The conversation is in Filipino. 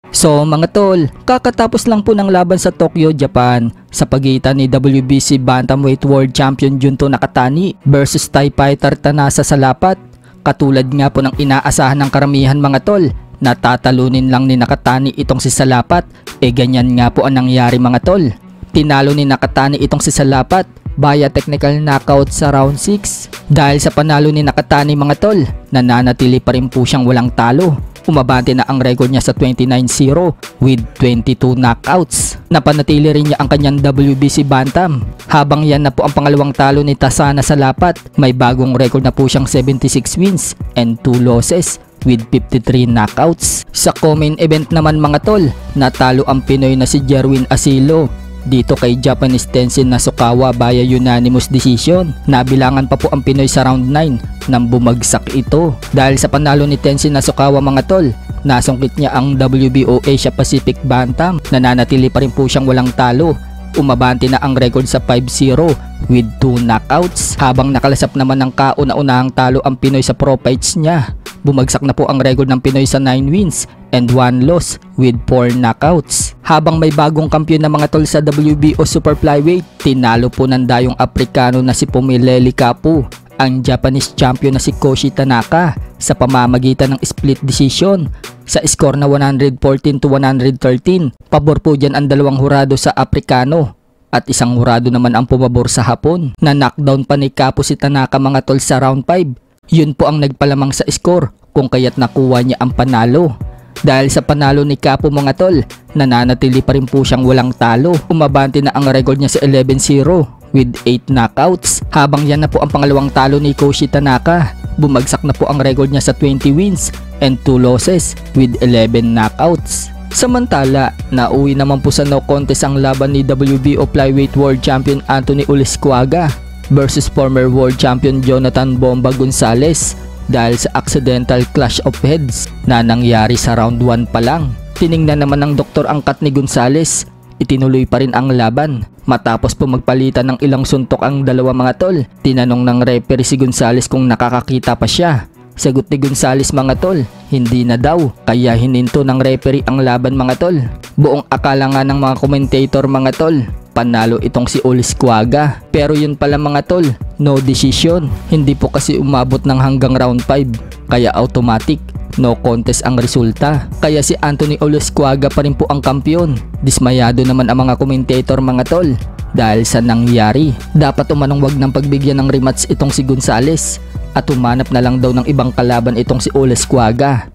So mga tol, kakatapos lang po ng laban sa Tokyo, Japan sa pagitan ni WBC Bantamweight World Champion Junto Nakatani versus Thai fighter Thanasa Salapat. Katulad nga po ng inaasahan ng karamihan mga tol, natatalunin lang ni Nakatani itong si Salapat. Ganyan nga po ang nangyari mga tol. Tinalo ni Nakatani itong si Salapat via technical knockout sa round 6. Dahil sa panalo ni Nakatani mga tol, nananatili pa rin po siyang walang talo. Umabante na ang record niya sa 29-0 with 22 knockouts. Napanatili rin niya ang kanyang WBC Bantam. Habang yan na po ang pangalawang talo ni Thanasa Salapat, may bagong record na po siyang 76 wins and 2 losses with 53 knockouts. Sa co-main event naman mga tol, natalo ang Pinoy na si Jerwin Asilo dito kay Japanese Tenshin Nasukawa via unanimous decision. Nabilangan pa po ang Pinoy sa round 9 nang bumagsak ito. Dahil sa panalo ni Tenshin Nasukawa mga tol, nasungkit niya ang WBO Asia Pacific Bantam. Nananatili pa rin po siyang walang talo. Umabante na ang record sa 5-0 with 2 knockouts. Habang nakalasap naman ng kauna-unahang talo ang Pinoy sa pro fights niya, bumagsak na po ang record ng Pinoy sa 9 wins and 1 loss with 4 knockouts. Habang may bagong kampiyon na mga tol sa WBO Super Flyweight, tinalo po ng dayong Aprikano na si Pumileli Kapu ang Japanese champion na si Koshi Tanaka sa pamamagitan ng split decision sa score na 114-113. Pabor po dyan ang dalawang hurado sa Aprikano at isang hurado naman ang pumabor sa Hapon. Na knockdown pa ni Kapu si Tanaka mga tol sa round 5. Yun po ang nagpalamang sa score kung kaya't nakuha niya ang panalo. Dahil sa panalo ni Kapu mga tol, nananatili pa rin po siyang walang talo. Umabante na ang record niya sa 11-0 with 8 knockouts. Habang yan na po ang pangalawang talo ni Koshi Tanaka, bumagsak na po ang record niya sa 20 wins and 2 losses with 11 knockouts. Samantala, nauwi naman po sa no contest ang laban ni WBO Flyweight World Champion Anthony Ulisquaga versus former World Champion Jonathan Bomba Gonzalez dahil sa accidental clash of heads na nangyari sa round 1 pa lang. Tiningnan naman ng doktor ang cut ni Gonzalez, itinuloy pa rin ang laban. Matapos po magpalitan ng ilang suntok ang dalawa mga tol, tinanong ng referee si Gonzalez kung nakakakita pa siya. Sagot ni Gonzalez mga tol, hindi na daw, kaya hininto ng referee ang laban mga tol. Buong akala nga ng mga commentator mga tol, panalo itong si Ulisquaga. Pero yun pala mga tol, no decision. Hindi po kasi umabot ng hanggang round 5, kaya automatic no contest ang resulta. Kaya si Anthony Ulisquaga pa rin po ang kampiyon. Dismayado naman ang mga commentator mga tol dahil sa nangyari. Dapat umanong wag ng pagbigyan ng rematch itong si Gonzalez at humanap na lang daw ng ibang kalaban itong si Ulisquaga.